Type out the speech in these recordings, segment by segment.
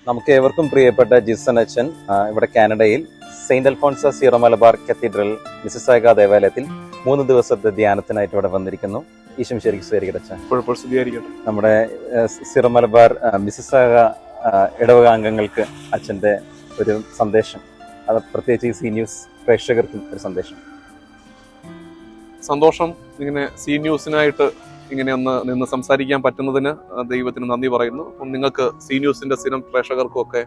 നമുക്ക് ഏവർക്കും പ്രിയപ്പെട്ട ജിസൺ അച്ഛൻ ഇവിടെ കാനഡയിൽ Saint Alphonsa zero Malabar cathedral Mississauga ദേവാലയത്തിൽ 3 ദിവസത്തെ ധ്യാനത്തിനായിട്ട് ഇവിടെ വന്നിരിക്കുന്നു. ഈശം ശരിക്കും സ്വീകരിക്കട്ടെ. നമ്മുടെ സീറോ മലബാർ മിസിസാഗ ഇടവക അംഗങ്ങൾക്ക് അച്ഛൻ്റെ ഒരു സന്ദേശം, അത് പ്രത്യേകിച്ച് ഈ സി ന്യൂസ് പ്രേക്ഷകർക്കും ഒരു സന്ദേശം. സന്തോഷം. ഇങ്ങനെ സി ന്യൂസിനായിട്ട് ഇങ്ങനെ ഒന്ന് നിന്ന് സംസാരിക്കാൻ പറ്റുന്നതിന് ദൈവത്തിന് നന്ദി പറയുന്നു. അപ്പം നിങ്ങൾക്ക് സി ന്യൂസിന്റെ സ്ഥിരം പ്രേക്ഷകർക്കും ഒക്കെ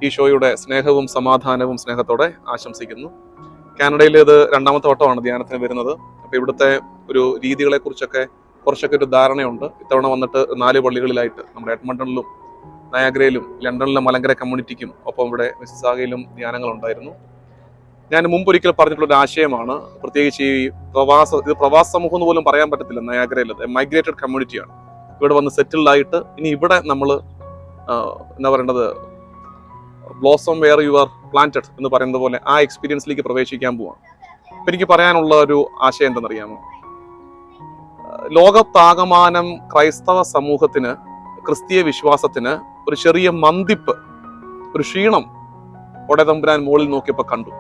ഈ ഷോയുടെ സ്നേഹവും സമാധാനവും സ്നേഹത്തോടെ ആശംസിക്കുന്നു. കാനഡയിൽ ഇത് 2ാമത്തെ വട്ടമാണ് ധ്യാനത്തിന് വരുന്നത്. അപ്പോൾ ഇവിടുത്തെ ഒരു രീതികളെ കുറിച്ചൊക്കെ കുറച്ചൊക്കെ ഒരു ധാരണയുണ്ട്. ഇത്തവണ വന്നിട്ട് 4 പള്ളികളിലായിട്ട് നമ്മുടെ എഡ്മണ്ടണിലും നയാഗ്രയിലും ലണ്ടനിലെ മലങ്കര കമ്മ്യൂണിറ്റിക്കും ഒപ്പം ഇവിടെ മിസിസാഗയിലും ധ്യാനങ്ങളുണ്ടായിരുന്നു. ഞാൻ മുമ്പൊരിക്കൽ പറഞ്ഞിട്ടുള്ളൊരു ആശയമാണ്, പ്രത്യേകിച്ച് ഈ പ്രവാസ സമൂഹം എന്ന് പോലും പറയാൻ പറ്റത്തില്ല. നയാഗ്രയിലത് മൈഗ്രേറ്റഡ് കമ്മ്യൂണിറ്റിയാണ്. ഇവിടെ വന്ന് സെറ്റിൽഡ് ആയിട്ട് ഇനി ഇവിടെ നമ്മൾ എന്താ പറയേണ്ടത്, blossom where you are planted എന്ന് പറയുന്നത് പോലെ ആ എക്സ്പീരിയൻസിലേക്ക് പ്രവേശിക്കാൻ പോവാണ്. അപ്പം എനിക്ക് പറയാനുള്ള ഒരു ആശയം എന്തെന്നറിയാമോ? ലോകത്താകമാനം ക്രൈസ്തവ സമൂഹത്തിന്, ക്രിസ്തീയ വിശ്വാസത്തിന് ഒരു ചെറിയ മന്ദിപ്പ്, ഒരു ക്ഷീണം ഒടതമ്പുരാൻ മുകളിൽ നോക്കിയപ്പോൾ കണ്ടു.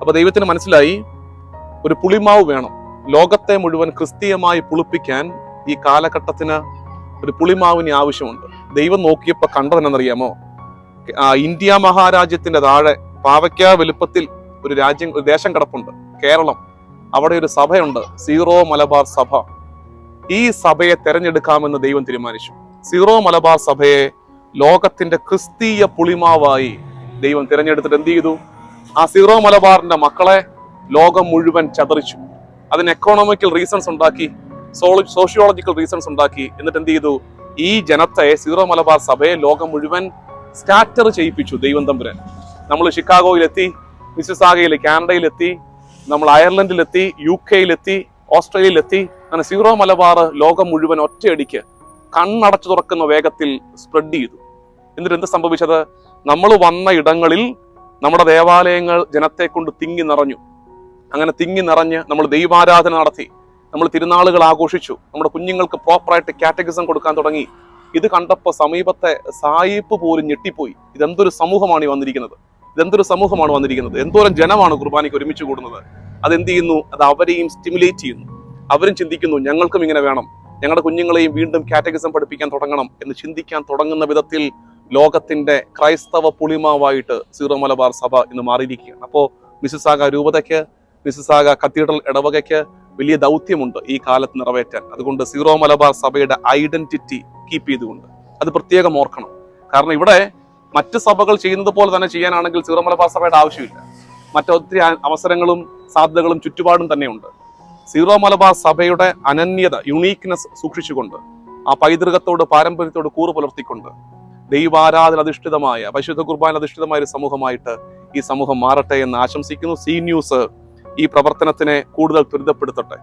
അപ്പൊ ദൈവത്തിന് മനസ്സിലായി, ഒരു പുളിമാവ് വേണം. ലോകത്തെ മുഴുവൻ ക്രിസ്തീയമായി പുളിപ്പിക്കാൻ ഈ കാലഘട്ടത്തിന് ഒരു പുളിമാവിന് ആവശ്യമുണ്ട്. ദൈവം നോക്കിയപ്പോ കണ്ടതെന്നറിയാമോ? ഇന്ത്യ മഹാരാജ്യത്തിന്റെ താഴെ പാവയ്ക്ക വലുപ്പത്തിൽ ഒരു ദേശം കിടപ്പുണ്ട്, കേരളം. അവിടെ ഒരു സഭയുണ്ട്, സീറോ മലബാർ സഭ. ഈ സഭയെ തെരഞ്ഞെടുക്കാമെന്ന് ദൈവം തീരുമാനിച്ചു. സീറോ മലബാർ സഭയെ ലോകത്തിന്റെ ക്രിസ്തീയ പുളിമാവായി ദൈവം തിരഞ്ഞെടുത്തിട്ട് എന്ത് ചെയ്തു? ആ സീറോ മലബാറിന്റെ മക്കളെ ലോകം മുഴുവൻ ചതറിച്ചു. അതിന് എക്കോണമിക്കൽ റീസൺസ് ഉണ്ടാക്കി, സോഷ്യോളജിക്കൽ റീസൺസ് ഉണ്ടാക്കി. എന്നിട്ട് എന്ത് ചെയ്തു? ഈ ജനത്തെ, സീറോ മലബാർ സഭയെ ലോകം മുഴുവൻ സ്കാറ്റർ ചെയ്യിപ്പിച്ചു ദൈവം തമ്പുരാൻ. നമ്മൾ ഷിക്കാഗോയിലെത്തി, മിസിസാഗയിൽ, കാനഡയിലെത്തി, നമ്മൾ അയർലൻഡിലെത്തി, UK-യിലെത്തി, ഓസ്ട്രേലിയയിലെത്തി. അങ്ങനെ സീറോ മലബാർ ലോകം മുഴുവൻ ഒറ്റയടിക്ക് കണ്ണടച്ചു തുറക്കുന്ന വേഗത്തിൽ സ്പ്രെഡ് ചെയ്തു. എന്നിട്ട് എന്ത് സംഭവിച്ചത്? നമ്മൾ വന്ന ഇടങ്ങളിൽ നമ്മുടെ ദേവാലയങ്ങൾ ജനത്തെ കൊണ്ട് തിങ്ങി നിറഞ്ഞു. അങ്ങനെ തിങ്ങി നിറഞ്ഞ് നമ്മൾ ദൈവാരാധന നടത്തി, നമ്മൾ തിരുനാളുകൾ ആഘോഷിച്ചു, നമ്മുടെ കുഞ്ഞുങ്ങൾക്ക് പ്രോപ്പറായിട്ട് കാറ്റഗിസം കൊടുക്കാൻ തുടങ്ങി. ഇത് കണ്ടപ്പോൾ സമീപത്തെ സായിപ്പ് പോലും ഞെട്ടിപ്പോയി. ഇതെന്തൊരു സമൂഹമാണ് ഈ വന്നിരിക്കുന്നത്, ഇതെന്തൊരു സമൂഹമാണ് വന്നിരിക്കുന്നത്, എന്തോരം ജനമാണ് കുർബാനയ്ക്ക് ഒരുമിച്ച് കൂടുന്നത്. അതെന്ത് ചെയ്യുന്നു? അത് അവരെയും സ്റ്റിമുലേറ്റ് ചെയ്യുന്നു. അവരും ചിന്തിക്കുന്നു, ഞങ്ങൾക്കും ഇങ്ങനെ വേണം, ഞങ്ങളുടെ കുഞ്ഞുങ്ങളെയും വീണ്ടും കാറ്റഗിസം പഠിപ്പിക്കാൻ തുടങ്ങണം എന്ന് ചിന്തിക്കാൻ തുടങ്ങുന്ന വിധത്തിൽ ലോകത്തിന്റെ ക്രൈസ്തവ പുളിമാവായിട്ട് സീറോ മലബാർ സഭ ഇന്ന് മാറിയിരിക്കുകയാണ്. അപ്പോൾ മിസിസാഗ രൂപതയ്ക്ക്, മിസിസാഗ കത്തീഡ്രൽ ഇടവകയ്ക്ക് വലിയ ദൗത്യമുണ്ട് ഈ കാലത്ത് നിറവേറ്റാൻ. അതുകൊണ്ട് സീറോ മലബാർ സഭയുടെ ഐഡന്റിറ്റി കീപ്പ് ചെയ്തുകൊണ്ട് അത് പ്രത്യേകം ഓർക്കണം. കാരണം ഇവിടെ മറ്റ് സഭകൾ ചെയ്യുന്നത് പോലെ തന്നെ ചെയ്യാനാണെങ്കിൽ സീറോ മലബാർ സഭയുടെ ആവശ്യമില്ല. മറ്റൊത്തിരി അവസരങ്ങളും സാധ്യതകളും ചുറ്റുപാടും തന്നെയുണ്ട്. സീറോ മലബാർ സഭയുടെ അനന്യത, യുണീക്നെസ് സൂക്ഷിച്ചുകൊണ്ട്, ആ പൈതൃകത്തോട്, പാരമ്പര്യത്തോട് കൂറ് പുലർത്തിക്കൊണ്ട് ദൈവാരാധന അധിഷ്ഠിതമായ, പരിശുദ്ധ കുർബാന അധിഷ്ഠിതമായ ഒരു സമൂഹമായിട്ട് ഈ സമൂഹം മാറട്ടെ എന്ന് ആശംസിക്കുന്നു. സി ന്യൂസ് ഈ പ്രവർത്തനത്തിനെ കൂടുതൽ ത്വരിതപ്പെടുത്തട്ടെ.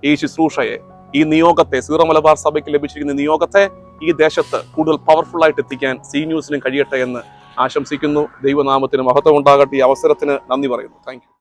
ഈ ശുശ്രൂഷയെ, ഈ നിയോഗത്തെ, സീറോ മലബാർ സഭയ്ക്ക് ലഭിച്ചിരിക്കുന്ന നിയോഗത്തെ ഈ ദേശത്ത് കൂടുതൽ പവർഫുൾ ആയിട്ട് എത്തിക്കാൻ സി ന്യൂസിനും കഴിയട്ടെ എന്ന് ആശംസിക്കുന്നു. ദൈവനാമത്തിന് മഹത്വം ഉണ്ടാകട്ടെ. ഈ അവസരത്തിന് നന്ദി പറയുന്നു. Thank you.